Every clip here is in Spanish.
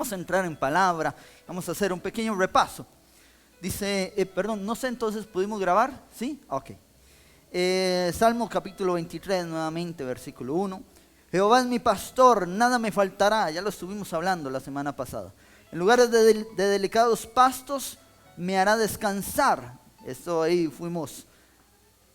Vamos a entrar en palabra, vamos a hacer un pequeño repaso. Dice, no sé, entonces, ¿pudimos grabar? ¿Sí? Ok. Salmo capítulo 23, nuevamente, versículo 1. Jehová es mi pastor, nada me faltará. Ya lo estuvimos hablando la semana pasada. En lugares de delicados pastos me hará descansar. Esto ahí fuimos,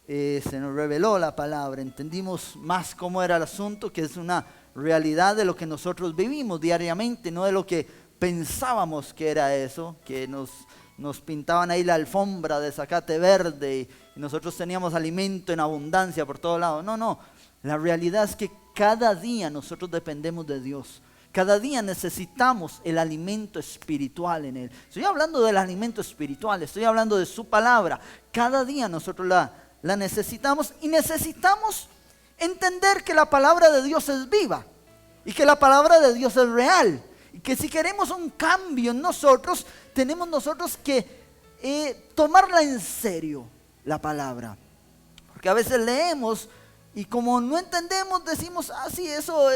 se nos reveló la palabra. Entendimos más cómo era el asunto, que es una realidad de lo que nosotros vivimos diariamente, no de lo que pensábamos que era eso, que nos pintaban ahí la alfombra de zacate verde y nosotros teníamos alimento en abundancia por todos lados. No, la realidad es que cada día nosotros dependemos de Dios. Cada día necesitamos el alimento espiritual en Él. Estoy hablando del alimento espiritual, estoy hablando de su palabra. Cada día nosotros la necesitamos y necesitamos entender que la palabra de Dios es viva y que la palabra de Dios es real. Y que si queremos un cambio en nosotros, tenemos nosotros que tomarla en serio, la palabra. Porque a veces leemos y como no entendemos, decimos, sí, eso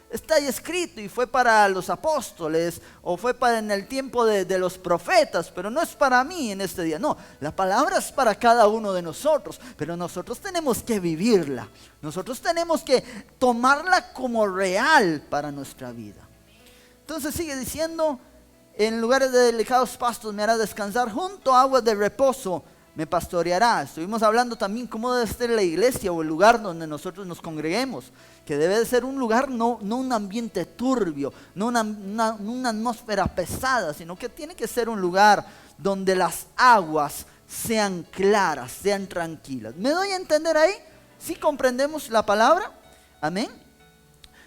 está ahí escrito y fue para los apóstoles o fue para en el tiempo de los profetas, pero no es para mí en este día. No, la palabra es para cada uno de nosotros, pero nosotros tenemos que vivirla. Nosotros tenemos que tomarla como real para nuestra vida. Entonces sigue diciendo, en lugares de delicados pastos me hará descansar, junto a aguas de reposo me pastoreará. Estuvimos hablando también cómo debe ser la iglesia o el lugar donde nosotros nos congreguemos, que debe de ser un lugar, no un ambiente turbio, no una atmósfera pesada, sino que tiene que ser un lugar donde las aguas sean claras, sean tranquilas. ¿Me doy a entender ahí? ¿Sí comprendemos la palabra? Amén.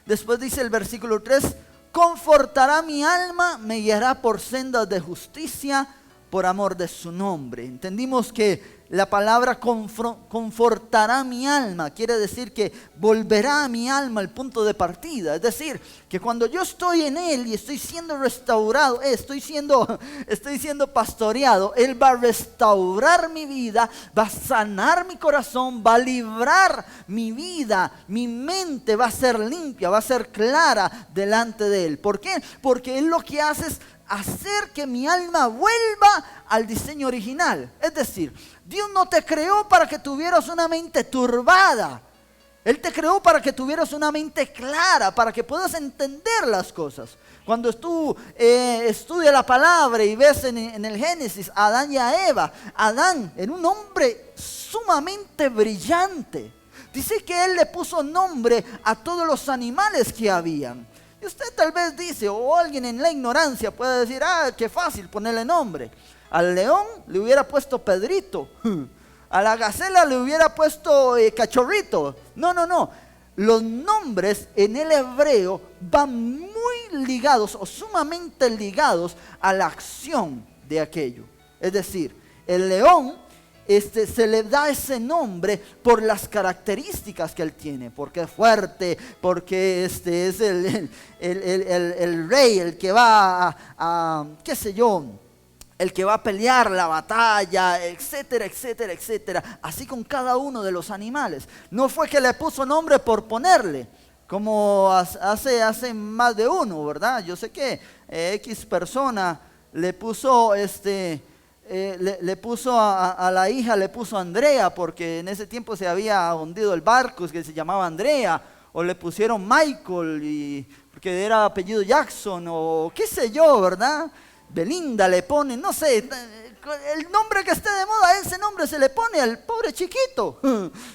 Después dice el versículo 3, confortará mi alma, me guiará por sendas de justicia, por amor de su nombre. Entendimos que la palabra confortará mi alma, quiere decir que volverá a mi alma al punto de partida. Es decir, que cuando yo estoy en Él y estoy siendo restaurado, estoy siendo pastoreado, Él va a restaurar mi vida, va a sanar mi corazón, va a librar mi vida, mi mente va a ser limpia, va a ser clara delante de Él. ¿Por qué? Porque Él lo que hace es hacer que mi alma vuelva al diseño original. Es decir, Dios no te creó para que tuvieras una mente turbada. Él te creó para que tuvieras una mente clara, para que puedas entender las cosas. Cuando tú estudias la palabra y ves en el Génesis a Adán y a Eva, Adán era un hombre sumamente brillante. Dice que él le puso nombre a todos los animales que habían. Y usted tal vez dice, o alguien en la ignorancia puede decir, qué fácil ponerle nombre. Al león le hubiera puesto Pedrito, a la gacela le hubiera puesto Cachorrito. No. Los nombres en el hebreo van muy ligados o sumamente ligados a la acción de aquello. Es decir, el león se le da ese nombre por las características que él tiene, porque es fuerte, porque es el rey, el que va qué sé yo, el que va a pelear la batalla, etcétera, etcétera, etcétera. Así con cada uno de los animales. No fue que le puso nombre por ponerle, como hace más de uno, ¿verdad? Yo sé que X persona le puso le puso a la hija, le puso Andrea, porque en ese tiempo se había hundido el barco, que se llamaba Andrea, o le pusieron Michael, porque era apellido Jackson, o qué sé yo, ¿verdad? Belinda le ponen, no sé, el nombre que esté de moda, ese nombre se le pone al pobre chiquito,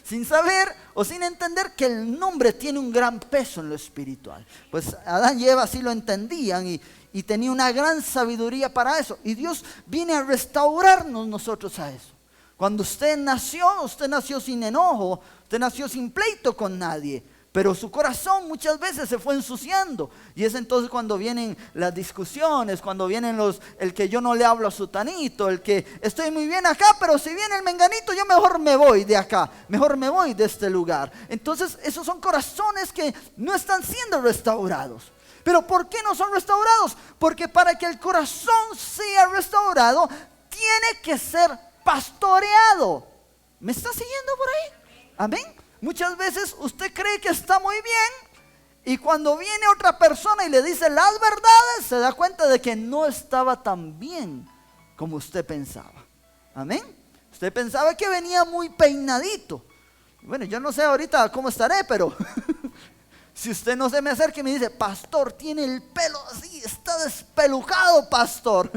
sin saber o sin entender que el nombre tiene un gran peso en lo espiritual. Pues Adán y Eva sí lo entendían y tenía una gran sabiduría para eso. Y Dios viene a restaurarnos nosotros a eso. Cuando usted nació sin enojo, usted nació sin pleito con nadie. Pero su corazón muchas veces se fue ensuciando. Y es entonces cuando vienen las discusiones, cuando vienen el que yo no le hablo a sutanito, el que estoy muy bien acá, pero si viene el menganito yo mejor me voy de acá, mejor me voy de este lugar. Entonces esos son corazones que no están siendo restaurados. ¿Pero por qué no son restaurados? Porque para que el corazón sea restaurado, tiene que ser pastoreado. ¿Me está siguiendo por ahí? Amén. Muchas veces usted cree que está muy bien Y cuando viene otra persona y le dice las verdades, se da cuenta de que no estaba tan bien como usted pensaba. Amén. Usted pensaba que venía muy peinadito. Bueno, yo no sé ahorita cómo estaré, pero si usted no se me acerca y me dice, pastor, tiene el pelo así, está despelujado, pastor.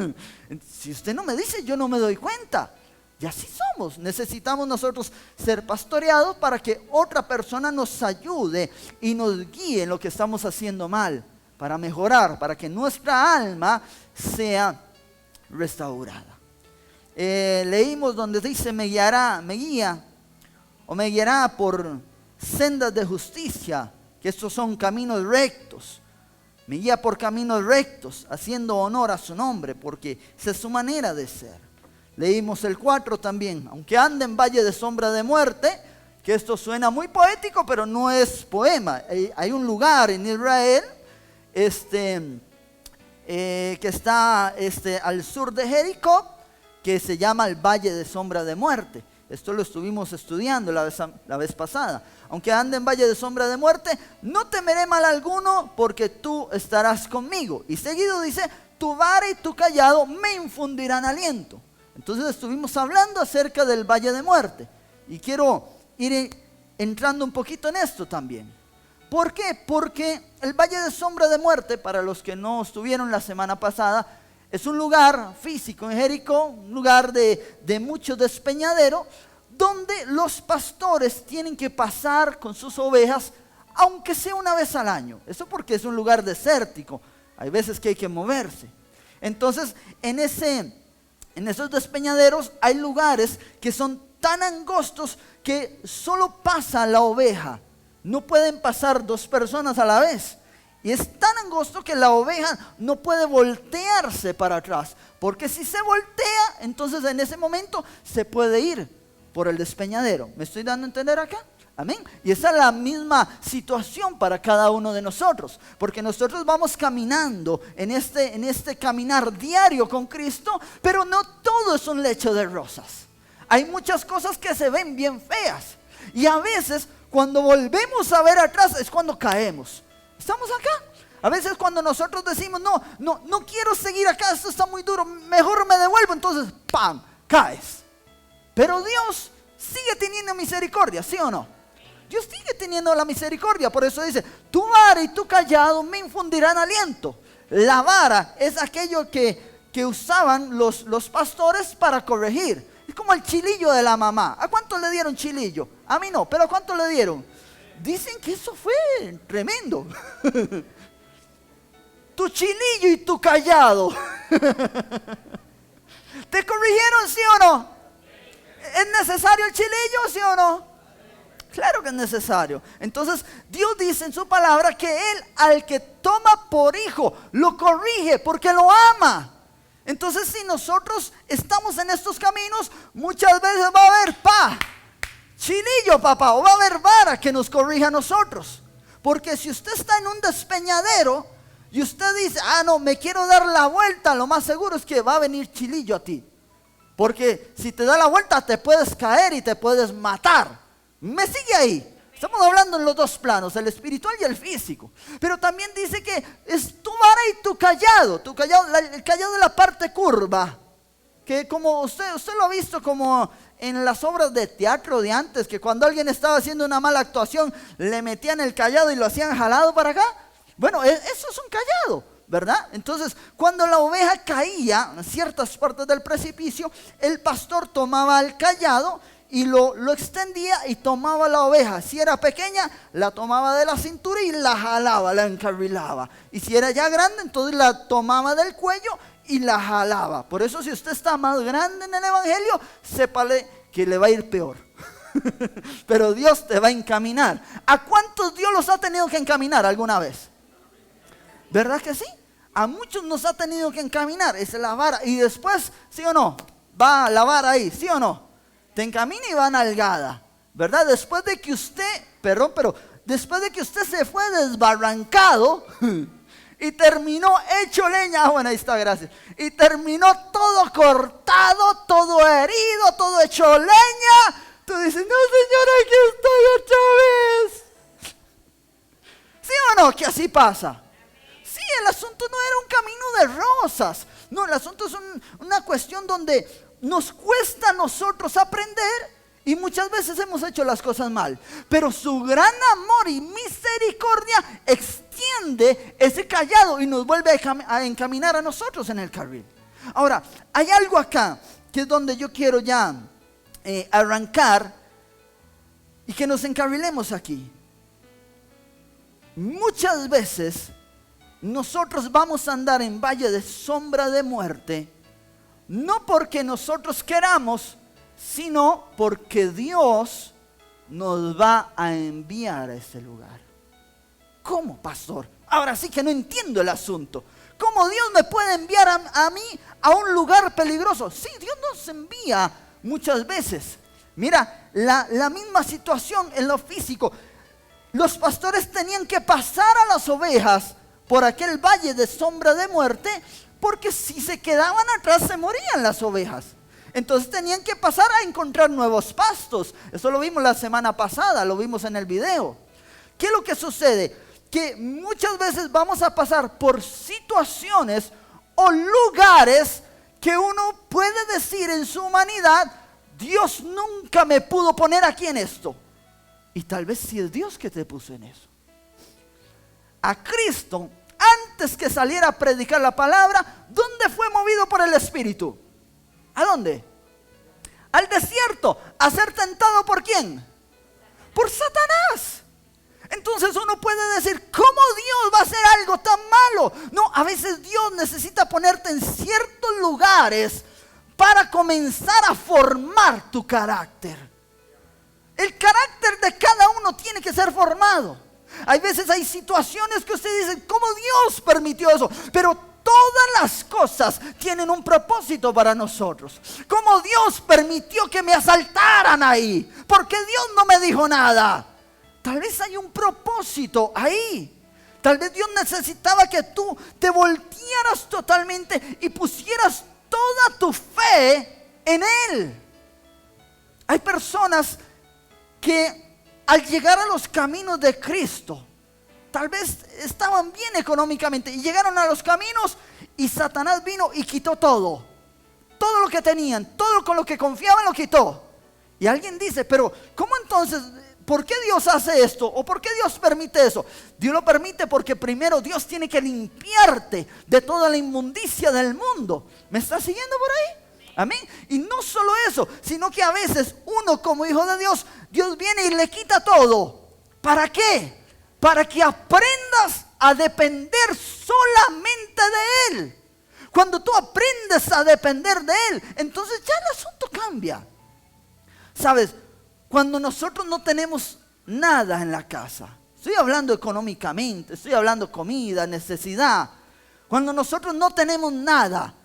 Si usted no me dice, yo no me doy cuenta. Y así somos. Necesitamos nosotros ser pastoreados para que otra persona nos ayude y nos guíe en lo que estamos haciendo mal, para mejorar, para que nuestra alma sea restaurada. Leímos donde dice, me guiará por sendas de justicia, que estos son caminos rectos. Me guía por caminos rectos, haciendo honor a su nombre, porque esa es su manera de ser. Leímos el 4 también, aunque ande en valle de sombra de muerte, que esto suena muy poético, pero no es poema. Hay un lugar en Israel, que está al sur de Jericó, que se llama el valle de sombra de muerte. Esto lo estuvimos estudiando la vez pasada. Aunque ande en valle de sombra de muerte, no temeré mal alguno, porque tú estarás conmigo. Y seguido dice, tu vara y tu callado me infundirán aliento. Entonces estuvimos hablando acerca del valle de muerte. Y quiero ir entrando un poquito en esto también. ¿Por qué? Porque el valle de sombra de muerte, para los que no estuvieron la semana pasada, es un lugar físico en Jericó, un lugar de mucho despeñadero, donde los pastores tienen que pasar con sus ovejas, aunque sea una vez al año. Eso porque es un lugar desértico. Hay veces que hay que moverse. Entonces, en esos despeñaderos hay lugares que son tan angostos que solo pasa la oveja. No pueden pasar dos personas a la vez. Y es tan angosto que la oveja no puede voltearse para atrás. Porque si se voltea, entonces en ese momento se puede ir por el despeñadero. ¿Me estoy dando a entender acá? Amén. Y esa es la misma situación para cada uno de nosotros. Porque nosotros vamos caminando en este caminar diario con Cristo, pero no todo es un lecho de rosas. Hay muchas cosas que se ven bien feas. Y a veces cuando volvemos a ver atrás es cuando caemos. ¿Estamos acá? A veces cuando nosotros decimos, no quiero seguir acá, esto está muy duro, mejor me devuelvo, entonces, ¡pam!, caes. Pero Dios sigue teniendo misericordia, ¿sí o no? Dios sigue teniendo la misericordia, por eso dice, tu vara y tu callado me infundirán aliento. La vara es aquello que usaban los pastores para corregir. Es como el chilillo de la mamá. ¿A cuánto le dieron chilillo? A mí no, pero ¿a cuánto le dieron? Dicen que eso fue tremendo. Tu chilillo y tu callado. ¿Te corrigieron, sí o no? ¿Es necesario el chilillo, sí o no? Claro que es necesario. Entonces Dios dice en su palabra que Él al que toma por hijo lo corrige porque lo ama. Entonces si nosotros estamos en estos caminos, muchas veces va a haber chilillo, papá, o va a haber vara que nos corrija a nosotros. Porque si usted está en un despeñadero y usted dice, no, me quiero dar la vuelta, lo más seguro es que va a venir chilillo a ti. Porque si te da la vuelta te puedes caer y te puedes matar. ¿Me sigue ahí? Estamos hablando en los dos planos, el espiritual y el físico. Pero también dice que es tu vara y tu callado. El callado de la parte curva. Que como usted lo ha visto como en las obras de teatro de antes, que cuando alguien estaba haciendo una mala actuación, le metían el callado y lo hacían jalado para acá. Bueno, eso es un callado, ¿verdad? Entonces, cuando la oveja caía en ciertas partes del precipicio, el pastor tomaba el callado y lo extendía y tomaba la oveja. Si era pequeña, la tomaba de la cintura y la jalaba, la encarrilaba. Y si era ya grande, entonces la tomaba del cuello y la jalaba. Por eso si usted está más grande en el evangelio, sépale que le va a ir peor. Pero Dios te va a encaminar. ¿A cuántos Dios los ha tenido que encaminar alguna vez? ¿Verdad que sí? A muchos nos ha tenido que encaminar. Es la vara. Y después, ¿sí o no? Va la vara ahí, ¿sí o no? Te encamina y va nalgada, ¿verdad? Después de que usted se fue desbarrancado y terminó hecho leña, bueno, ahí está, gracias. Y terminó todo cortado, todo herido, todo hecho leña. Tú dices, no, Señor, aquí estoy otra vez. ¿Sí o no? Que así pasa. Sí, el asunto no era un camino de rosas. No, el asunto es una cuestión donde nos cuesta a nosotros aprender y muchas veces hemos hecho las cosas mal. Pero su gran amor y misericordia extiende ese cayado y nos vuelve a encaminar a nosotros en el carril. Ahora, hay algo acá que es donde yo quiero ya arrancar y que nos encarrilemos aquí. Muchas veces nosotros vamos a andar en valle de sombra de muerte, no porque nosotros queramos, sino porque Dios nos va a enviar a ese lugar. ¿Cómo, pastor? Ahora sí que no entiendo el asunto. ¿Cómo Dios me puede enviar a mí a un lugar peligroso? Sí, Dios nos envía muchas veces. Mira, la misma situación en lo físico. Los pastores tenían que pasar a las ovejas por aquel valle de sombra de muerte, porque si se quedaban atrás se morían las ovejas. Entonces tenían que pasar a encontrar nuevos pastos. Eso lo vimos la semana pasada, lo vimos en el video. ¿Qué es lo que sucede? Que muchas veces vamos a pasar por situaciones o lugares que uno puede decir en su humanidad, Dios nunca me pudo poner aquí en esto. Y tal vez sí es Dios que te puso en eso. A Cristo, antes que saliera a predicar la palabra, ¿dónde fue movido por el Espíritu? ¿A dónde? Al desierto. ¿A ser tentado por quién? Por Satanás. Entonces uno puede decir, ¿cómo Dios va a hacer algo tan malo? No, a veces Dios necesita ponerte en ciertos lugares para comenzar a formar tu carácter. El carácter de cada uno tiene que ser formado. Hay veces hay situaciones que usted dice, ¿cómo Dios permitió eso? Pero todas las cosas tienen un propósito para nosotros. ¿Cómo Dios permitió que me asaltaran ahí? ¿Por qué Dios no me dijo nada? Tal vez hay un propósito ahí. Tal vez Dios necesitaba que tú te voltearas totalmente y pusieras toda tu fe en Él. Hay personas que al llegar a los caminos de Cristo, tal vez estaban bien económicamente y llegaron a los caminos y Satanás vino y quitó todo. Todo lo que tenían, todo con lo que confiaban lo quitó. Y alguien dice, pero ¿cómo entonces? ¿Por qué Dios hace esto? ¿O por qué Dios permite eso? Dios lo permite porque primero Dios tiene que limpiarte de toda la inmundicia del mundo. ¿Me está siguiendo por ahí? Amén. Y no solo eso, sino que a veces uno como hijo de Dios, Dios viene y le quita todo. ¿Para qué? Para que aprendas a depender solamente de Él. Cuando tú aprendes a depender de Él, entonces ya el asunto cambia. ¿Sabes? Cuando nosotros no tenemos nada en la casa, estoy hablando económicamente, estoy hablando comida, necesidad. Cuando nosotros no tenemos nada,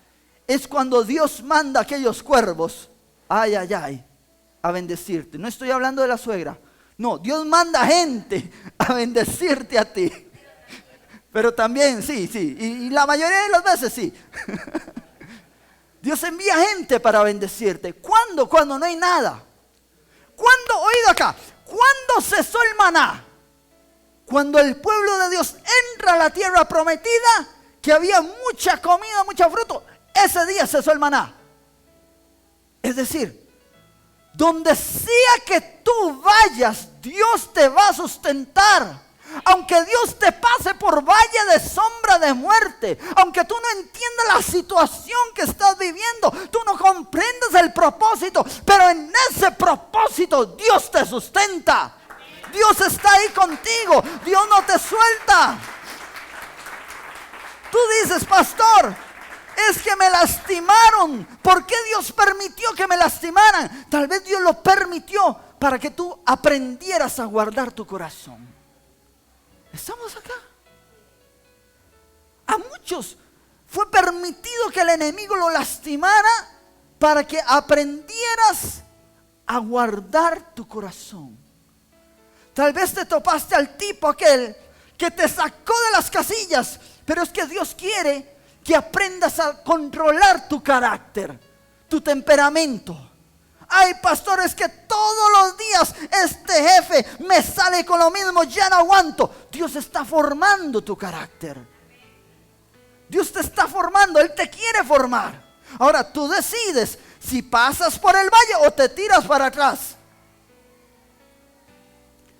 es cuando Dios manda a aquellos cuervos, ay, ay, ay, a bendecirte. No estoy hablando de la suegra. No, Dios manda gente a bendecirte a ti. Pero también, sí, y la mayoría de las veces sí. Dios envía gente para bendecirte. ¿Cuándo? Cuando no hay nada. ¿Cuándo? Oído acá. ¿Cuándo cesó el maná? Cuando el pueblo de Dios entra a la tierra prometida, que había mucha comida, mucho fruto. Ese día cesó el maná. Es decir, donde sea que tú vayas, Dios te va a sustentar. Aunque Dios te pase por valle de sombra de muerte, aunque tú no entiendas la situación que estás viviendo, tú no comprendes el propósito, pero en ese propósito Dios te sustenta. Dios está ahí contigo, Dios no te suelta. Tú dices, pastor, es que me lastimaron. ¿Por qué Dios permitió que me lastimaran? Tal vez Dios lo permitió para que tú aprendieras a guardar tu corazón. ¿Estamos acá? A muchos fue permitido que el enemigo lo lastimara para que aprendieras a guardar tu corazón. Tal vez te topaste al tipo aquel que te sacó de las casillas, pero es que Dios quiere que aprendas a controlar tu carácter, tu temperamento. Hay pastores que todos los días este jefe me sale con lo mismo, ya no aguanto. Dios está formando tu carácter. Dios te está formando, Él te quiere formar. Ahora tú decides si pasas por el valle o te tiras para atrás.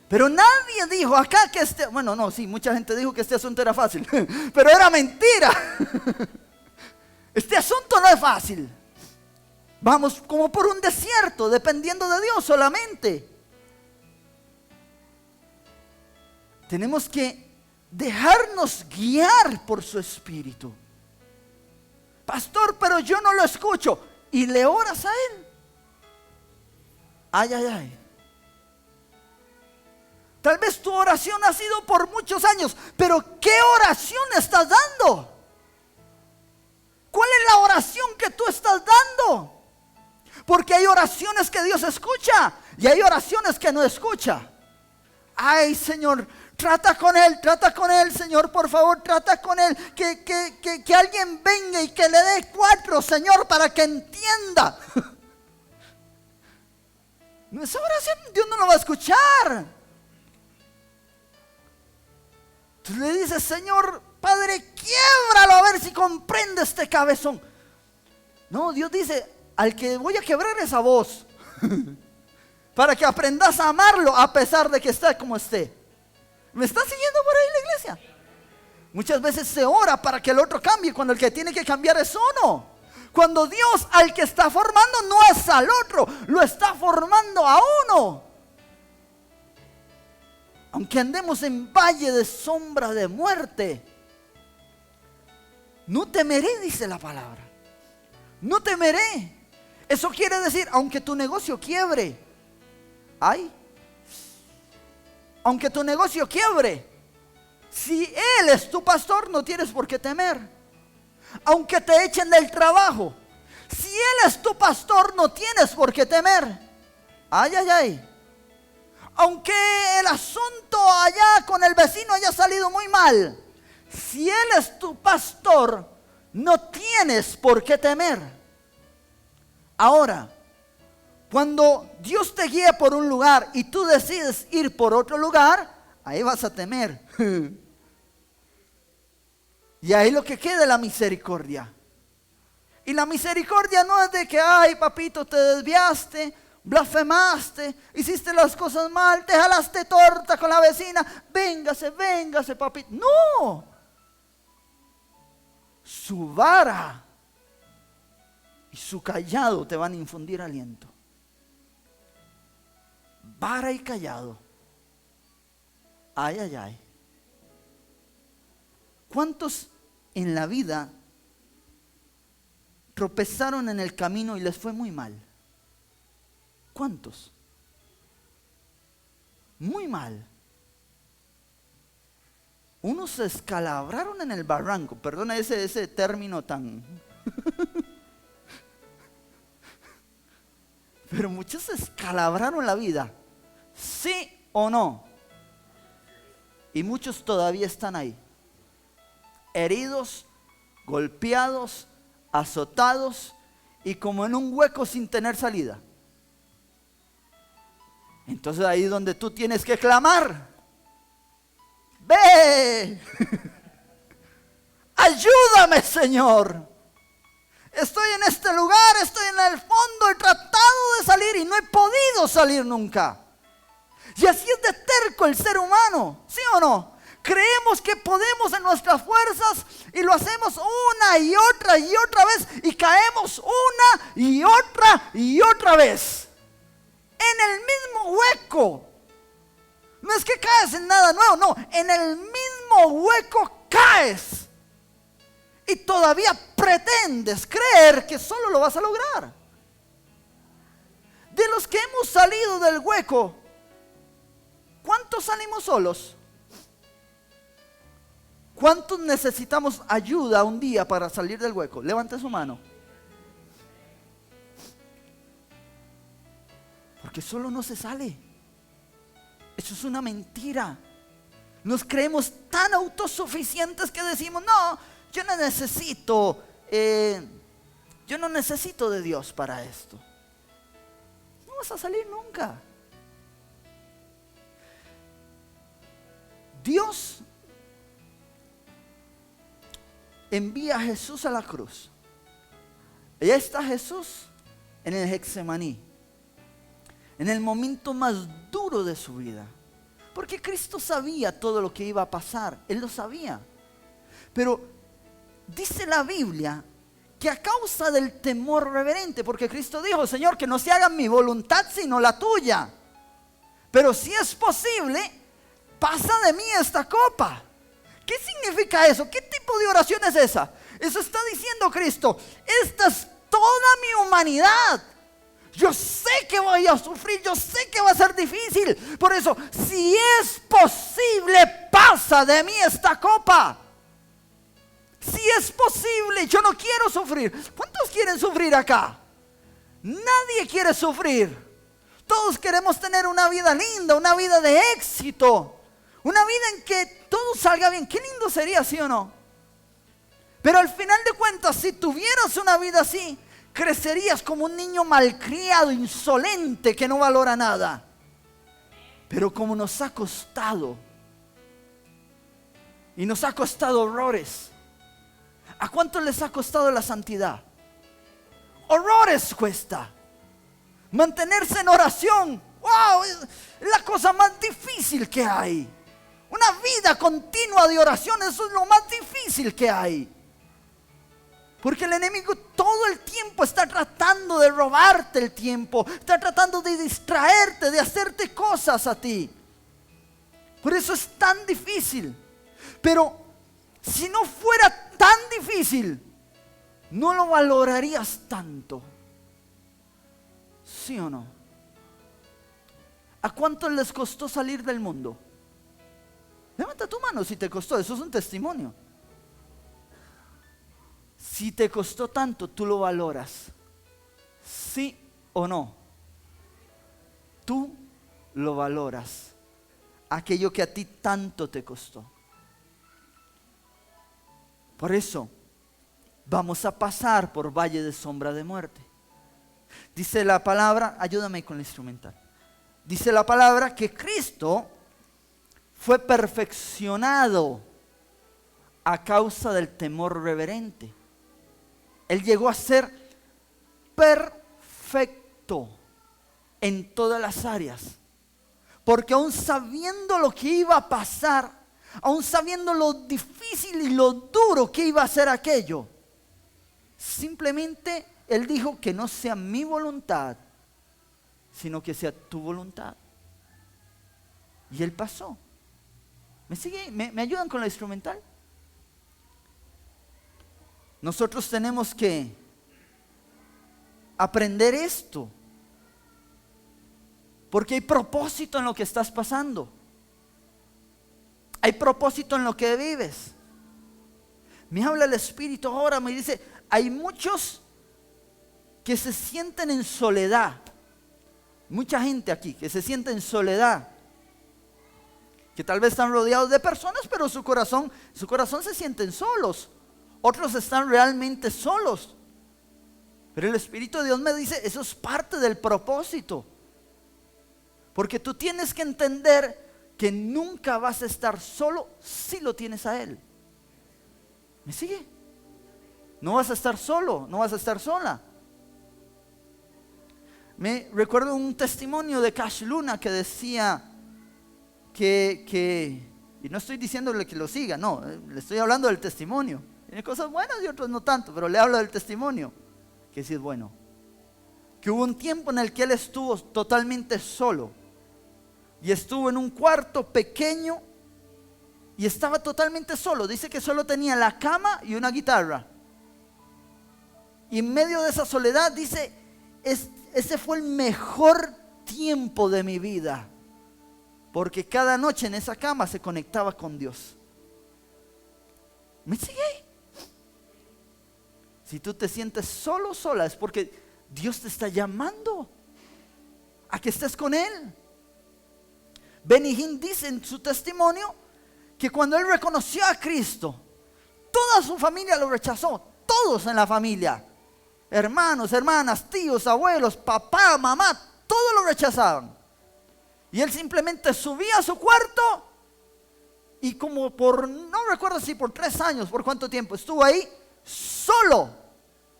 Pero nadie dijo acá que bueno, no, sí, mucha gente dijo que este asunto era fácil, pero era mentira. Este asunto no es fácil. Vamos como por un desierto, dependiendo de Dios solamente. Tenemos que dejarnos guiar por su Espíritu. Pastor, pero yo no lo escucho. Y le oras a Él. Ay, ay, ay. Tal vez tu oración ha sido por muchos años, pero ¿qué oración estás dando? ¿Cuál es la oración que tú estás dando? Porque hay oraciones que Dios escucha y hay oraciones que no escucha. Ay, Señor, trata con él, Señor, por favor, trata con él. Que alguien venga y que le dé 4, Señor, para que entienda. Esa oración Dios no lo va a escuchar. Tú le dices, Señor, Padre, quiébralo a ver si comprende este cabezón. No, Dios dice, al que voy a quebrar es a vos. Para que aprendas a amarlo a pesar de que esté como esté. ¿Me está siguiendo por ahí la iglesia? Muchas veces se ora para que el otro cambie cuando el que tiene que cambiar es uno. Cuando Dios al que está formando no es al otro, lo está formando a uno. Aunque andemos en valle de sombra de muerte, no temeré, dice la palabra. No temeré. Eso quiere decir, aunque tu negocio quiebre. Ay, aunque tu negocio quiebre, si Él es tu pastor, no tienes por qué temer. Aunque te echen del trabajo, si Él es tu pastor, no tienes por qué temer. Ay, ay, ay. Aunque el asunto allá con el vecino haya salido muy mal, si Él es tu pastor, no tienes por qué temer. Ahora, cuando Dios te guía por un lugar y tú decides ir por otro lugar, ahí vas a temer. Y ahí lo que queda es la misericordia. Y la misericordia no es de que, ay, papito, te desviaste, blasfemaste, hiciste las cosas mal, te jalaste torta con la vecina, véngase, papito. No. Su vara y su callado te van a infundir aliento. Vara y callado. Ay, ay, ay. ¿Cuántos en la vida tropezaron en el camino y les fue muy mal? ¿Cuántos? Muy mal. Unos se escalabraron en el barranco. Perdona ese término tan... Pero muchos se escalabraron la vida. ¿Sí o no? Y muchos todavía están ahí. Heridos, golpeados, azotados y como en un hueco sin tener salida. Entonces ahí es donde tú tienes que clamar. ¡Ve! ¡Ayúdame, Señor! Estoy en este lugar, estoy en el fondo, he tratado de salir y no he podido salir nunca. Y así es de terco el ser humano, ¿sí o no? Creemos que podemos en nuestras fuerzas y lo hacemos una y otra vez y caemos una y otra vez en el mismo hueco. No es que caes en nada nuevo, no, en el mismo hueco caes y todavía pretendes creer que solo lo vas a lograr. De los que hemos salido del hueco, ¿cuántos salimos solos? ¿Cuántos necesitamos ayuda un día para salir del hueco? Levante su mano. Porque solo no se sale. Eso es una mentira. Nos creemos tan autosuficientes que decimos, no, yo no necesito de Dios para esto. vamos a salir nunca. Dios envía a Jesús a la cruz. Allá está Jesús en el Getsemaní, en el momento más duro de su vida. Porque Cristo sabía todo lo que iba a pasar, Él lo sabía. Pero dice la Biblia que a causa del temor reverente, porque Cristo dijo: Señor, que no se haga mi voluntad sino la tuya, pero si es posible, pasa de mí esta copa. ¿Qué significa eso? ¿Qué tipo de oración es esa? Eso está diciendo Cristo: esta es toda mi humanidad. Yo sé que voy a sufrir, yo sé que va a ser difícil. Por eso, si es posible, pasa de mí esta copa. Si es posible, yo no quiero sufrir. ¿Cuántos quieren sufrir acá? Nadie quiere sufrir. Todos queremos tener una vida linda, una vida de éxito, una vida en que todo salga bien. Qué lindo sería, ¿sí o no? Pero al final de cuentas, si tuvieras una vida así, crecerías como un niño malcriado, insolente, que no valora nada. Pero como nos ha costado, y nos ha costado horrores. ¿A cuánto les ha costado la santidad? Horrores cuesta. Mantenerse en oración, wow, es la cosa más difícil que hay. Una vida continua de oración, eso es lo más difícil que hay. Porque el enemigo todo el tiempo está tratando de robarte el tiempo, está tratando de distraerte, de hacerte cosas a ti. Por eso es tan difícil. Pero si no fuera tan difícil, no lo valorarías tanto. ¿Sí o no? ¿A cuánto les costó salir del mundo? Levanta tu mano si te costó, eso es un testimonio. Si te costó tanto, tú lo valoras. ¿Sí o no? Tú lo valoras. Aquello que a ti tanto te costó. Por eso, vamos a pasar por valle de sombra de muerte. Dice la palabra, ayúdame con el instrumental. Dice la palabra que Cristo fue perfeccionado a causa del temor reverente. Él llegó a ser perfecto en todas las áreas. Porque aún sabiendo lo que iba a pasar, aún sabiendo lo difícil y lo duro que iba a ser aquello, simplemente Él dijo: que no sea mi voluntad, sino que sea tu voluntad. Y Él pasó. ¿Me sigue? ¿Me ayudan con la instrumental? Nosotros tenemos que aprender esto, porque hay propósito en lo que estás pasando. Hay propósito en lo que vives. Me habla el Espíritu ahora, me dice: hay muchos que se sienten en soledad. Mucha gente aquí que se siente en soledad, que tal vez están rodeados de personas, pero su corazón se sienten solos. Otros están realmente solos. Pero el Espíritu de Dios me dice: eso es parte del propósito. Porque tú tienes que entender que nunca vas a estar solo si lo tienes a Él. ¿Me sigue? No vas a estar solo, no vas a estar sola. Me recuerdo un testimonio de Cash Luna que decía que y no estoy diciéndole que lo siga, no, le estoy hablando del testimonio. Tiene cosas buenas y otras no tanto, pero le hablo del testimonio, que sí es bueno. Que hubo un tiempo en el que él estuvo totalmente solo. Y estuvo en un cuarto pequeño y estaba totalmente solo. Dice que solo tenía la cama y una guitarra. Y en medio de esa soledad dice: ese fue el mejor tiempo de mi vida. Porque cada noche en esa cama se conectaba con Dios. ¿Me sigue? Si tú te sientes solo, sola, es porque Dios te está llamando a que estés con Él. Benny Hinn dice en su testimonio que cuando él reconoció a Cristo, toda su familia lo rechazó. Todos en la familia, hermanos, hermanas, tíos, abuelos, papá, mamá, todos lo rechazaban. Y él simplemente subía a su cuarto y como no recuerdo si por 3 años, por cuánto tiempo, estuvo ahí solo,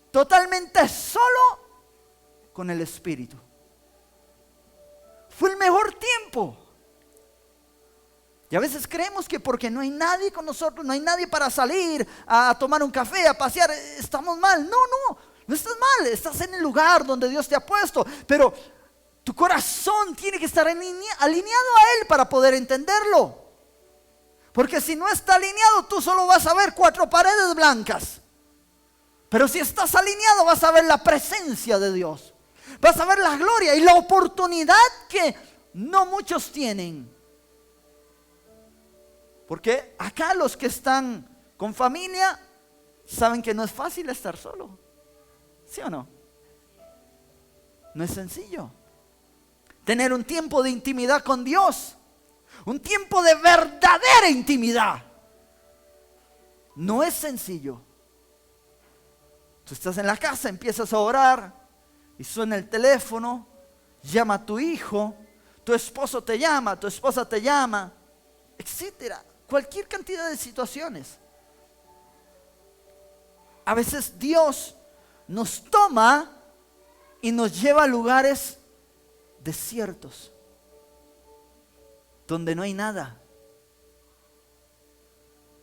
totalmente solo con el Espíritu. Fue el mejor tiempo. Y a veces creemos que porque no hay nadie con nosotros, no hay nadie para salir a tomar un café, a pasear, estamos mal. No estás mal, estás en el lugar donde Dios te ha puesto, pero tu corazón tiene que estar alineado a Él para poder entenderlo. Porque si no está alineado, tú solo vas a ver 4 paredes blancas. Pero si estás alineado, vas a ver la presencia de Dios. Vas a ver la gloria y la oportunidad que no muchos tienen. Porque acá los que están con familia saben que no es fácil estar solo. ¿Sí o no? No es sencillo. Tener un tiempo de intimidad con Dios. Un tiempo de verdadera intimidad. No es sencillo. Tú estás en la casa, empiezas a orar y suena el teléfono, llama a tu hijo, tu esposo te llama, tu esposa te llama, etcétera. Cualquier cantidad de situaciones. A veces Dios nos toma y nos lleva a lugares desiertos, donde no hay nada,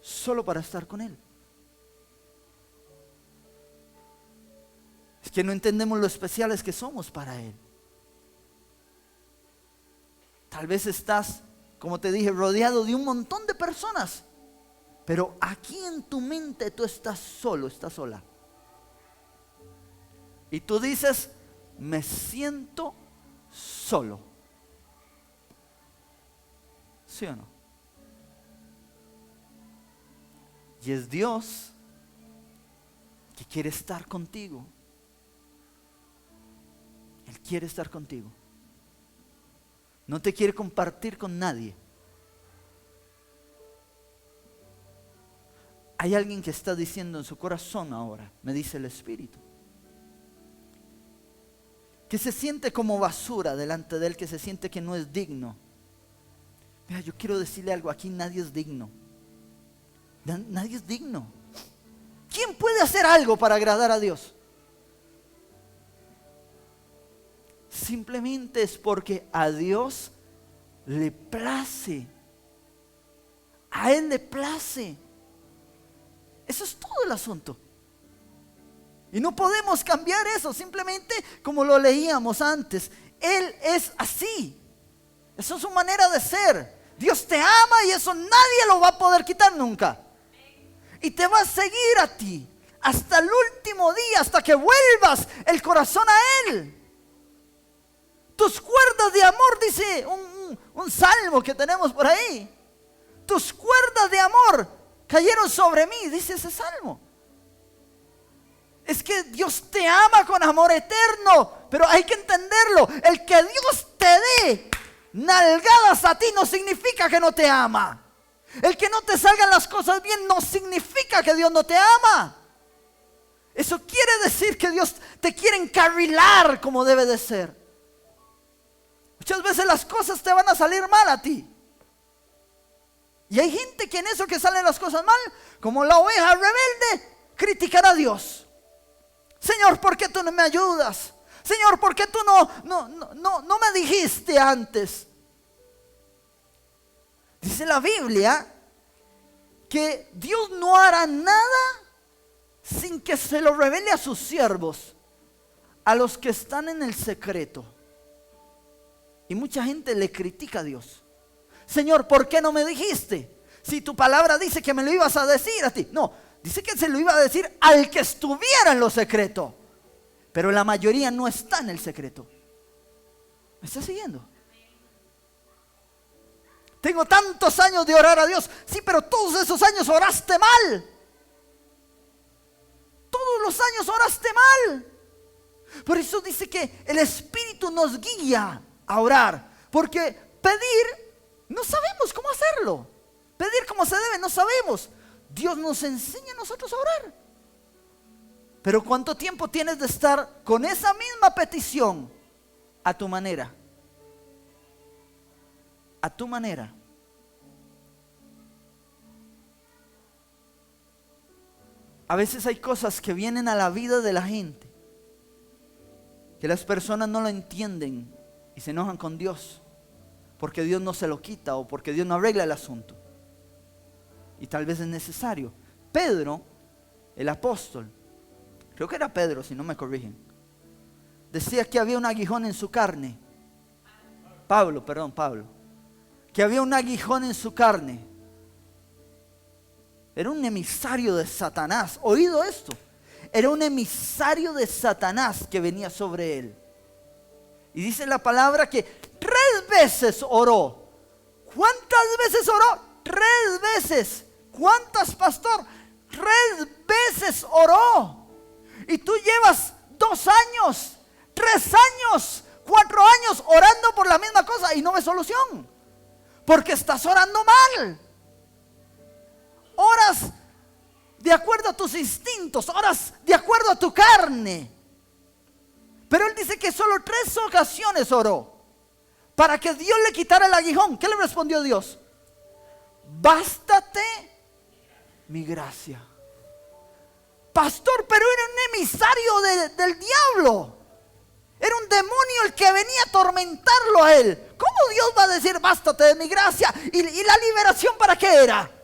solo para estar con Él. Es que no entendemos lo especiales que somos para Él. Tal vez estás, como te dije, rodeado de un montón de personas, pero aquí en tu mente tú estás solo, estás sola. Y tú dices, me siento solo. ¿Sí o no? Y es Dios que quiere estar contigo. Él quiere estar contigo. No te quiere compartir con nadie. Hay alguien que está diciendo en su corazón ahora, me dice el Espíritu, que se siente como basura delante de Él, que se siente que no es digno. Mira, yo quiero decirle algo, aquí nadie es digno. Nadie es digno. ¿Quién puede hacer algo para agradar a Dios? Simplemente es porque a Dios le place. A Él le place. Eso es todo el asunto. Y no podemos cambiar eso, simplemente como lo leíamos antes. Él es así. Esa es su manera de ser. Dios te ama y eso nadie lo va a poder quitar nunca. Y te va a seguir a ti hasta el último día, hasta que vuelvas el corazón a Él. Tus cuerdas de amor, dice un salmo que tenemos por ahí. Tus cuerdas de amor cayeron sobre mí, dice ese salmo. Es que Dios te ama con amor eterno, pero hay que entenderlo. El que Dios te dé nalgadas a ti no significa que no te ama. El que no te salgan las cosas bien no significa que Dios no te ama. Eso quiere decir que Dios te quiere encarrilar como debe de ser. Muchas veces las cosas te van a salir mal a ti. Y hay gente que en eso que salen las cosas mal, como la oveja rebelde, criticará a Dios. Señor, ¿por qué tú no me ayudas? Señor, ¿por qué tú no me dijiste antes? Dice la Biblia que Dios no hará nada sin que se lo revele a sus siervos, a los que están en el secreto. Y mucha gente le critica a Dios. Señor, ¿por qué no me dijiste? Si tu palabra dice que me lo ibas a decir a ti. No, dice que se lo iba a decir al que estuviera en lo secreto. Pero la mayoría no está en el secreto. ¿Me está siguiendo? Tengo tantos años de orar a Dios. Sí, pero todos esos años oraste mal. Todos los años oraste mal. Por eso dice que el Espíritu nos guía a orar. Porque pedir, no sabemos cómo hacerlo. Pedir como se debe, no sabemos. Dios nos enseña a nosotros a orar. Pero ¿cuánto tiempo tienes de estar con esa misma petición a tu manera. A tu manera. A veces hay cosas que vienen a la vida de la gente, que las personas no lo entienden y se enojan con Dios, porque Dios no se lo quita o porque Dios no arregla el asunto. Y tal vez es necesario. Pedro, el apóstol, creo que era Pedro si no me corrigen, decía que había un aguijón en su carne. Pablo, que había un aguijón en su carne. Era un emisario de Satanás. ¿Oído esto? Era un emisario de Satanás que venía sobre él. Y dice la palabra que 3 veces oró. ¿Cuántas veces oró? 3 veces. ¿Cuántas, pastor? 3 veces oró. Y tú llevas 2 años, 3 años, 4 años orando por la misma cosa y no ves solución. Porque estás orando mal. Oras de acuerdo a tus instintos, oras de acuerdo a tu carne. Pero él dice que solo 3 ocasiones oró para que Dios le quitara el aguijón. ¿Qué le respondió Dios? Bástate mi gracia. Pastor, pero era un emisario del diablo. Era un demonio el que venía a atormentarlo a él. ¿Cómo Dios va a decir bástate de mi gracia? ¿Y la liberación para qué era?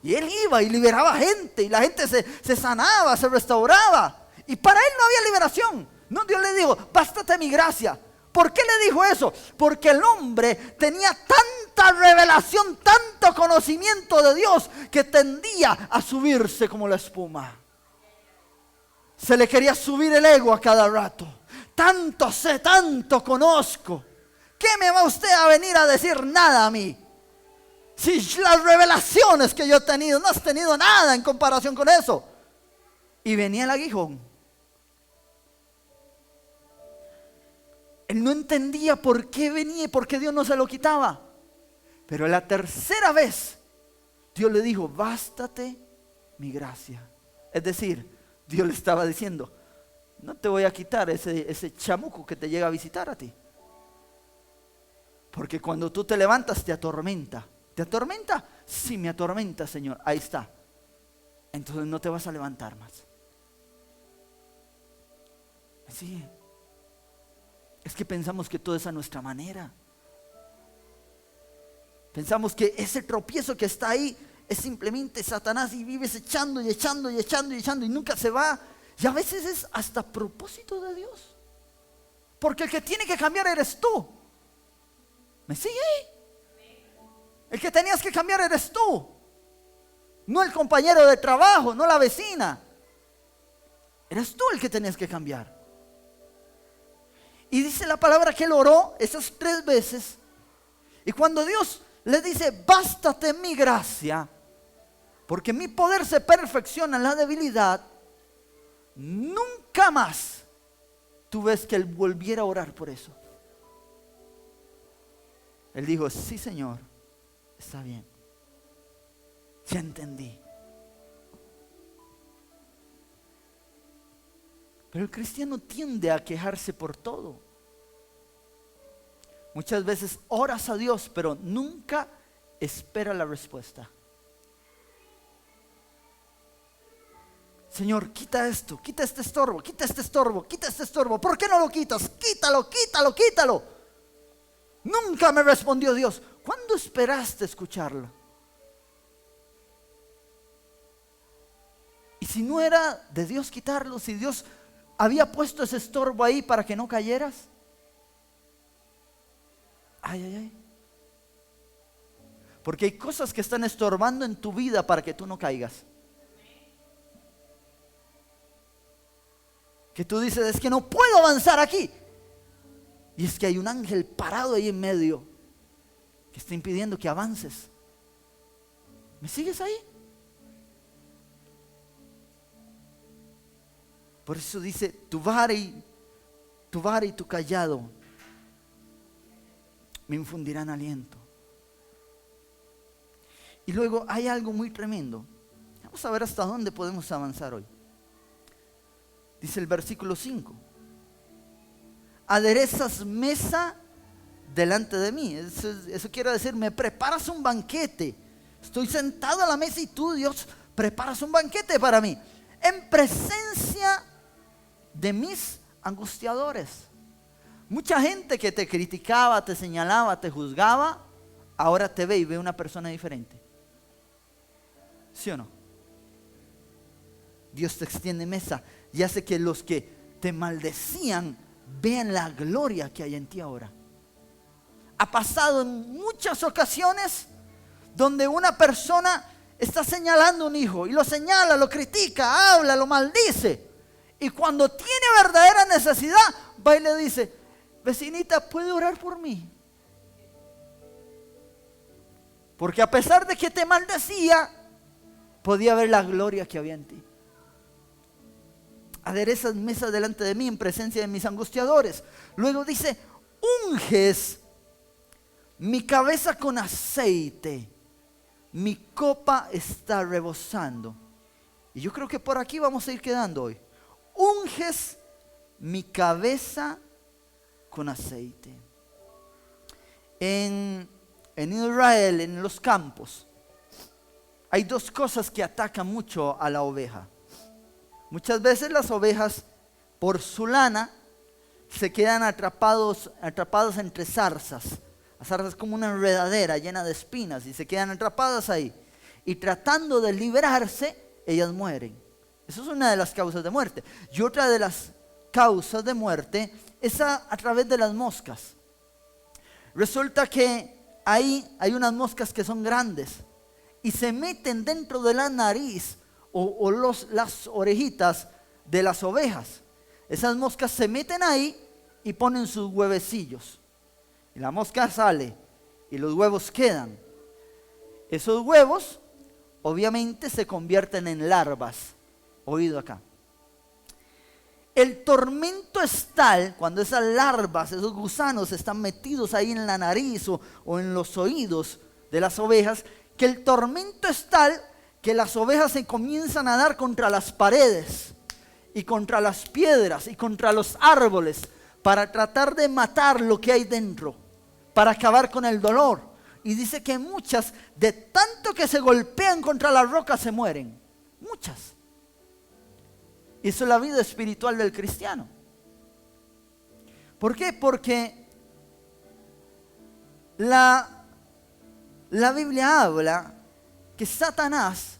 Y él iba y liberaba gente, y la gente se sanaba, se restauraba. Y para él no había liberación. No, Dios le dijo, bástate mi gracia. ¿Por qué le dijo eso? Porque el hombre tenía tanta revelación, tanto conocimiento de Dios, que tendía a subirse como la espuma. Se le quería subir el ego a cada rato. Tanto sé, tanto conozco. ¿Qué me va usted a venir a decir nada a mí? Si las revelaciones que yo he tenido, no has tenido nada en comparación con eso. Y venía el aguijón. Él no entendía por qué venía y por qué Dios no se lo quitaba. Pero la 3ª vez, Dios le dijo, bástate mi gracia. Es decir, Dios le estaba diciendo, no te voy a quitar ese chamuco que te llega a visitar a ti. Porque cuando tú te levantas te atormenta. ¿Te atormenta? Sí, me atormenta, Señor. Ahí está. Entonces no te vas a levantar más. Sí. Es que pensamos que todo es a nuestra manera. Pensamos que ese tropiezo que está ahí es simplemente Satanás y vives echando y echando y echando y echando y nunca se va. Y a veces es hasta propósito de Dios. Porque el que tiene que cambiar eres tú. ¿Me sigue? El que tenías que cambiar eres tú. No el compañero de trabajo, no la vecina. Eres tú el que tenías que cambiar. Y dice la palabra que él oró esas 3 veces. Y cuando Dios le dice, bástate mi gracia, porque mi poder se perfecciona en la debilidad, nunca más tú ves que él volviera a orar por eso. Él dijo, sí, Señor, está bien, ya entendí. Pero el cristiano tiende a quejarse por todo. Muchas veces oras a Dios, pero nunca espera la respuesta. Señor, quita esto, quita este estorbo, quita este estorbo, quita este estorbo. ¿Por qué no lo quitas? Quítalo, quítalo, quítalo. Nunca me respondió Dios. ¿Cuándo esperaste escucharlo? Y si no era de Dios quitarlo, si Dios había puesto ese estorbo ahí para que no cayeras. Ay, ay, ay. Porque hay cosas que están estorbando en tu vida para que tú no caigas. Que tú dices, es que no puedo avanzar aquí. Y es que hay un ángel parado ahí en medio que está impidiendo que avances. ¿Me sigues ahí? Por eso dice, tu vara y tu callado me infundirán aliento. Y luego hay algo muy tremendo. Vamos a ver hasta dónde podemos avanzar hoy. Dice el versículo 5. aderezas mesa delante de mí. Eso quiere decir, me preparas un banquete. Estoy sentado a la mesa y tú, Dios, preparas un banquete para mí. En presencia de mis angustiadores. Mucha gente que te criticaba, te señalaba, te juzgaba, ahora te ve y ve una persona diferente. ¿Sí o no? Dios te extiende mesa y hace que los que te maldecían vean la gloria que hay en ti ahora. Ha pasado en muchas ocasiones donde una persona está señalando a un hijo y lo señala, lo critica, habla, lo maldice. Y cuando tiene verdadera necesidad, va y le dice, vecinita, ¿puede orar por mí? Porque a pesar de que te maldecía, podía ver la gloria que había en ti. Aderezas mesa delante de mí en presencia de mis angustiadores. Luego dice, unges mi cabeza con aceite, mi copa está rebosando. Y yo creo que por aquí vamos a ir quedando hoy. Unges mi cabeza con aceite. En Israel, en los campos, hay dos cosas que atacan mucho a la oveja. Muchas veces las ovejas, por su lana, se quedan atrapadas entre zarzas. La zarza es como una enredadera llena de espinas y se quedan atrapadas ahí. Y tratando de liberarse, ellas mueren. Eso es una de las causas de muerte. Y otra de las causas de muerte es a través de las moscas. Resulta que ahí hay unas moscas que son grandes y se meten dentro de la nariz o las orejitas de las ovejas. Esas moscas se meten ahí y ponen sus huevecillos. Y la mosca sale y los huevos quedan. Esos huevos obviamente se convierten en larvas. Oído acá. El tormento es tal cuando esas larvas, esos gusanos están metidos ahí en la nariz o en los oídos de las ovejas, que el tormento es tal que las ovejas se comienzan a dar contra las paredes y contra las piedras y contra los árboles para tratar de matar lo que hay dentro, para acabar con el dolor. Y dice que muchas, de tanto que se golpean contra las rocas, se mueren. Muchas. Y eso es la vida espiritual del cristiano. ¿Por qué? Porque la Biblia habla que Satanás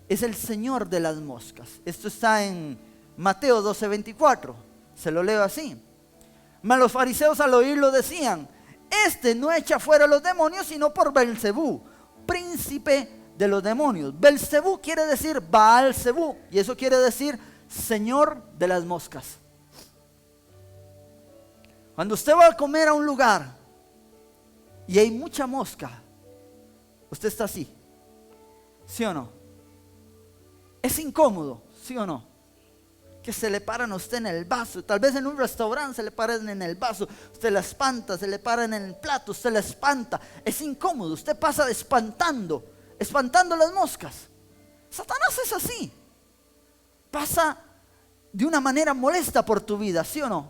es el señor de las moscas. Esto está en Mateo 12:24. Se lo leo así. Mas los fariseos al oírlo decían, este no echa fuera a los demonios sino por Belcebú, príncipe de los demonios. Belcebú quiere decir Baal-Zebú, y eso quiere decir señor de las moscas. Cuando usted va a comer a un lugar y hay mucha mosca, usted está así, ¿sí o no? Es incómodo, ¿sí o no? Que se le paran a usted en el vaso. Tal vez en un restaurante se le paran en el vaso, usted la espanta, se le paran en el plato, usted la espanta. Es incómodo, usted pasa espantando las moscas. Satanás es así. Pasa de una manera molesta por tu vida, ¿sí o no?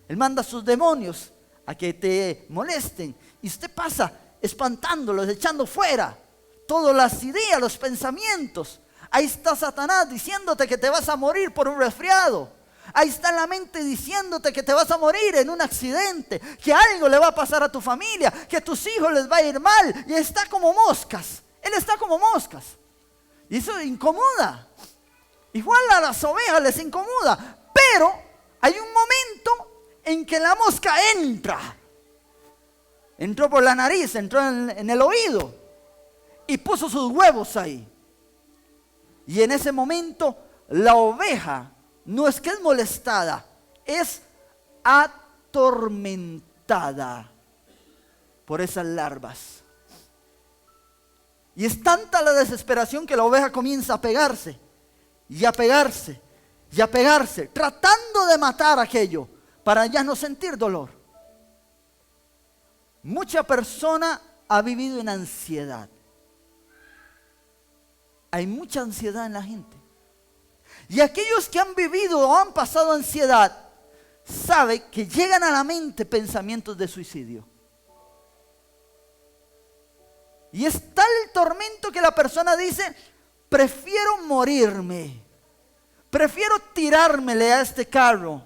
Él manda a sus demonios a que te molesten y usted pasa espantándolos, echando fuera todas las ideas, los pensamientos. Ahí está Satanás diciéndote que te vas a morir por un resfriado. Ahí está la mente diciéndote que te vas a morir en un accidente, que algo le va a pasar a tu familia, que a tus hijos les va a ir mal. Y está como moscas. Él está como moscas. Y eso incomoda. Igual a las ovejas les incomoda. Pero hay un momento en que la mosca entra. Entró por la nariz, entró en el oído y puso sus huevos ahí. Y en ese momento la oveja no es que es molestada, es atormentada por esas larvas. Y es tanta la desesperación que la oveja comienza a pegarse y a pegarse y a pegarse, tratando de matar aquello para ya no sentir dolor. Mucha persona ha vivido en ansiedad. Hay mucha ansiedad en la gente. Y aquellos que han vivido o han pasado ansiedad sabe que llegan a la mente pensamientos de suicidio. Y es tal el tormento que la persona dice, prefiero morirme, prefiero tirármele a este carro,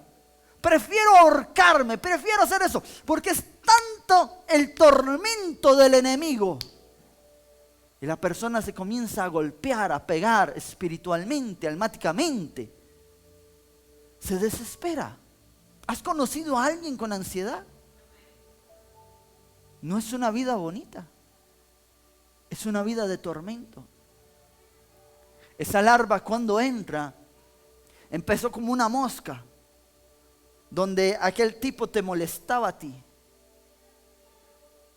prefiero ahorcarme, prefiero hacer eso, porque es tanto el tormento del enemigo. Y la persona se comienza a golpear, a pegar espiritualmente, almáticamente. Se desespera. ¿Has conocido a alguien con ansiedad? No es una vida bonita. Es una vida de tormento. Esa larva cuando entra, empezó como una mosca, donde aquel tipo te molestaba a ti.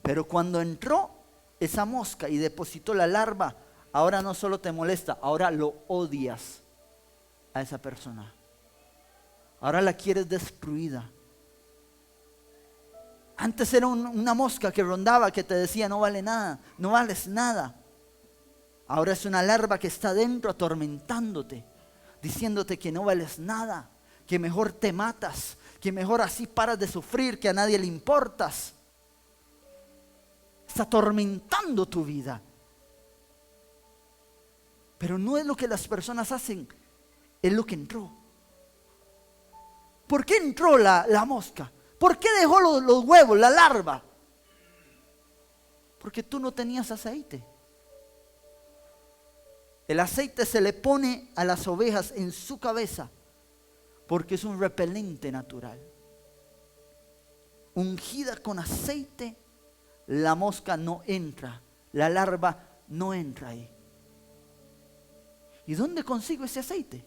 Pero cuando entró esa mosca y depositó la larva, ahora no solo te molesta, ahora lo odias a esa persona. Ahora la quieres destruida. Antes era una mosca que rondaba, que te decía no vale nada, no vales nada. Ahora es una larva que está dentro atormentándote, diciéndote que no vales nada, que mejor te matas, que mejor así paras de sufrir, que a nadie le importas. Está atormentando tu vida. Pero no es lo que las personas hacen, es lo que entró. ¿Por qué entró la mosca? ¿Por qué dejó los huevos, la larva? Porque tú no tenías aceite. El aceite se le pone a las ovejas en su cabeza porque es un repelente natural. Ungida con aceite, la mosca no entra, la larva no entra ahí. ¿Y dónde consigo ese aceite?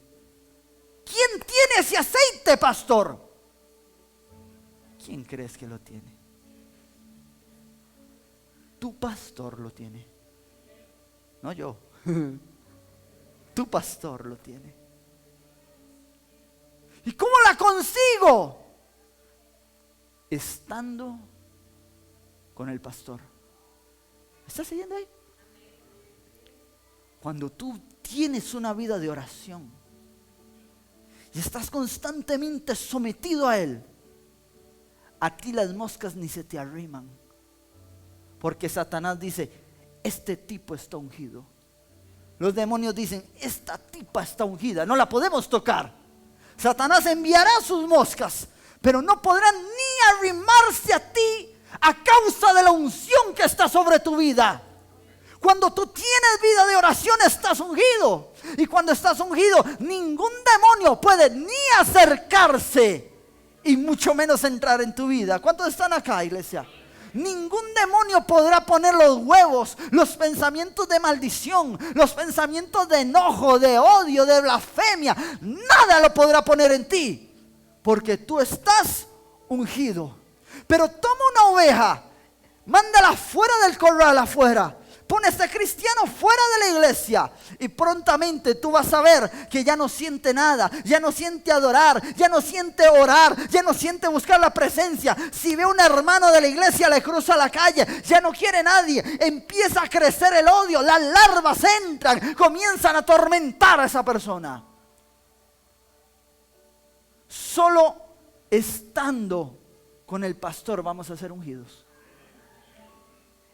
¿Quién tiene ese aceite, pastor? ¿Quién crees que lo tiene? Tu pastor lo tiene, no yo. Tu pastor lo tiene. ¿Y cómo la consigo? Estando con el pastor. ¿Estás siguiendo ahí? Cuando tú tienes una vida de oración y estás constantemente sometido a Él, a ti las moscas ni se te arriman. Porque Satanás dice, este tipo está ungido. Los demonios dicen, esta tipa está ungida, no la podemos tocar. Satanás enviará sus moscas, pero no podrán ni arrimarse a ti a causa de la unción que está sobre tu vida. Cuando tú tienes vida de oración estás ungido. Y cuando estás ungido, ningún demonio puede ni acercarse y mucho menos entrar en tu vida. ¿Cuántos están acá, iglesia? Ningún demonio podrá poner los huevos, los pensamientos de maldición, los pensamientos de enojo, de odio, de blasfemia. Nada lo podrá poner en ti, porque tú estás ungido. Pero toma una oveja, mándala fuera del corral afuera. Pon a este cristiano fuera de la iglesia y prontamente tú vas a ver que ya no siente nada, ya no siente adorar, ya no siente orar, ya no siente buscar la presencia. Si ve a un hermano de la iglesia le cruza la calle, ya no quiere nadie, empieza a crecer el odio, las larvas entran, comienzan a atormentar a esa persona. Solo estando con el pastor vamos a ser ungidos.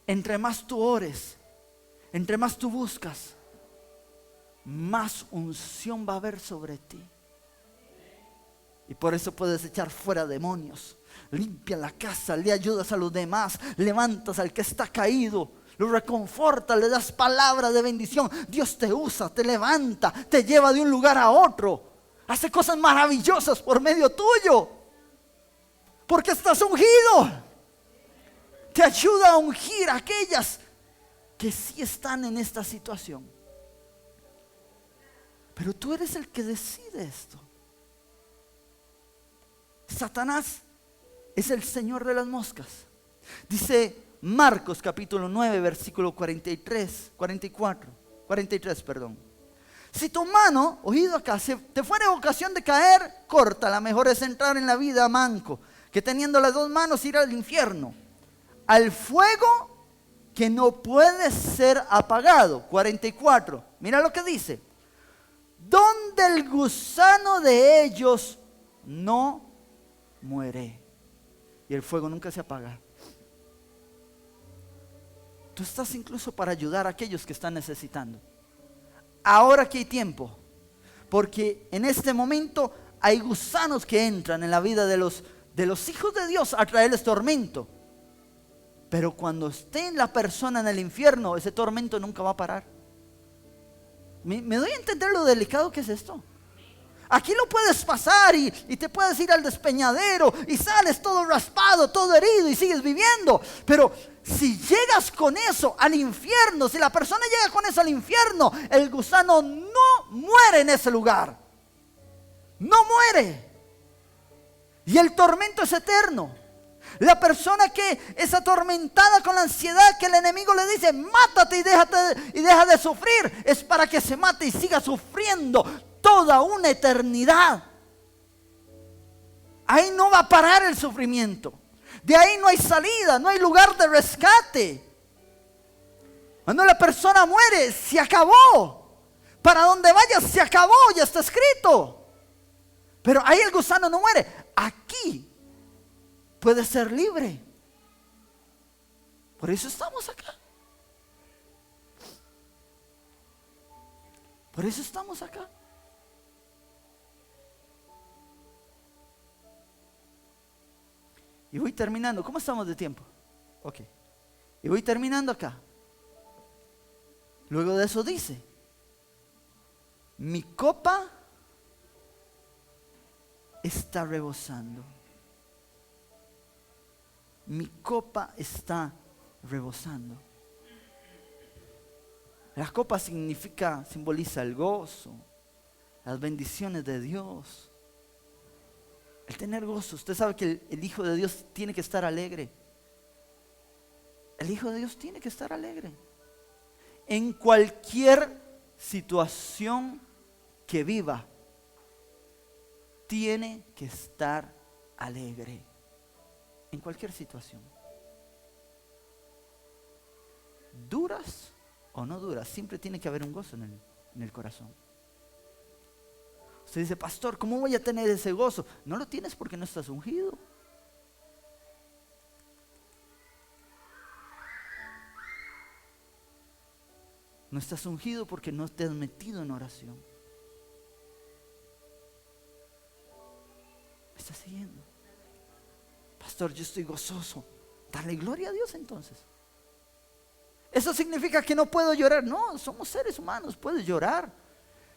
Entre más tú ores, entre más tú buscas, más unción va a haber sobre ti. Y por eso puedes echar fuera demonios, limpia la casa, le ayudas a los demás, levantas al que está caído, lo reconfortas, le das palabras de bendición. Dios te usa, te levanta, te lleva de un lugar a otro, hace cosas maravillosas por medio tuyo, porque estás ungido. Te ayuda a ungir a aquellas que sí están en esta situación. Pero tú eres el que decide esto. Satanás es el señor de las moscas. Dice Marcos capítulo 9 versículo 43. Si tu mano, oído acá, si te fuera ocasión de caer, córtala. Mejor es entrar en la vida manco que teniendo las dos manos ir al infierno, al fuego que no puede ser apagado. 44. Mira lo que dice. Donde el gusano de ellos no muere. Y el fuego nunca se apaga. Tú estás incluso para ayudar a aquellos que están necesitando. Ahora que hay tiempo. Porque en este momento hay gusanos que entran en la vida de los hijos de Dios a traerles tormento. Pero cuando esté la persona en el infierno, ese tormento nunca va a parar. ¿Me doy a entender lo delicado que es esto? Aquí lo puedes pasar y te puedes ir al despeñadero y sales todo raspado, todo herido y sigues viviendo. Pero si llegas con eso al infierno, si la persona llega con eso al infierno, el gusano no muere en ese lugar. No muere. Y el tormento es eterno. La persona que es atormentada con la ansiedad, que el enemigo le dice, mátate y deja de sufrir, es para que se mate y siga sufriendo toda una eternidad. Ahí no va a parar el sufrimiento. De ahí no hay salida, no hay lugar de rescate. Cuando la persona muere, se acabó. Para donde vaya, se acabó, ya está escrito. Pero ahí el gusano no muere. Aquí puede ser libre. Por eso estamos acá. Por eso estamos acá. Y voy terminando. ¿Cómo estamos de tiempo? Ok. Y voy terminando acá. Luego de eso dice, mi copa está rebosando. Mi copa está rebosando. La copa simboliza el gozo, las bendiciones de Dios. El tener gozo. Usted sabe que el Hijo de Dios tiene que estar alegre. El Hijo de Dios tiene que estar alegre. En cualquier situación que viva, tiene que estar alegre. En cualquier situación. Duras o no duras, siempre tiene que haber un gozo en el corazón. Usted dice, pastor, ¿cómo voy a tener ese gozo? No lo tienes porque no estás ungido. No estás ungido porque no te has metido en oración. ¿Me estás siguiendo? Pastor, yo estoy gozoso. Dale gloria a Dios entonces. ¿Eso significa que no puedo llorar? No, somos seres humanos, puedes llorar.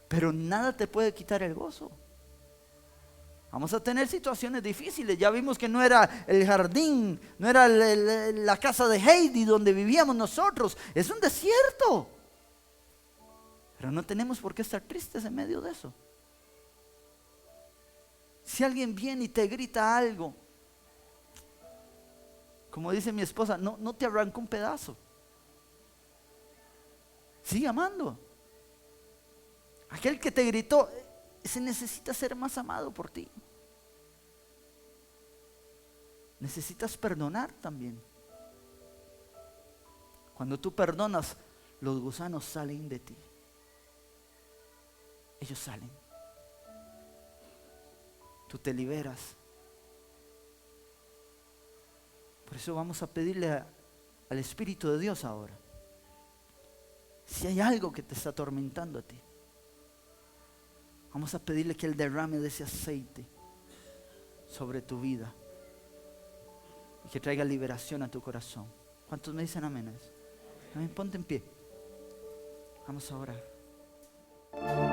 Pero nada te puede quitar el gozo. Vamos a tener situaciones difíciles. Ya vimos que no era el jardín, no era la casa de Heidi donde vivíamos nosotros. Es un desierto. Pero no tenemos por qué estar tristes en medio de eso. Si alguien viene y te grita algo, como dice mi esposa, no te arranca un pedazo. Sigue amando. Aquel que te gritó, se necesita ser más amado por ti. Necesitas perdonar también. Cuando tú perdonas, los gusanos salen de ti. Ellos salen. Tú te liberas. Por eso vamos a pedirle al Espíritu de Dios ahora. Si hay algo que te está atormentando a ti, vamos a pedirle que Él derrame de ese aceite sobre tu vida y que traiga liberación a tu corazón. ¿Cuántos me dicen amén a eso? Amén, ponte en pie. Vamos a orar.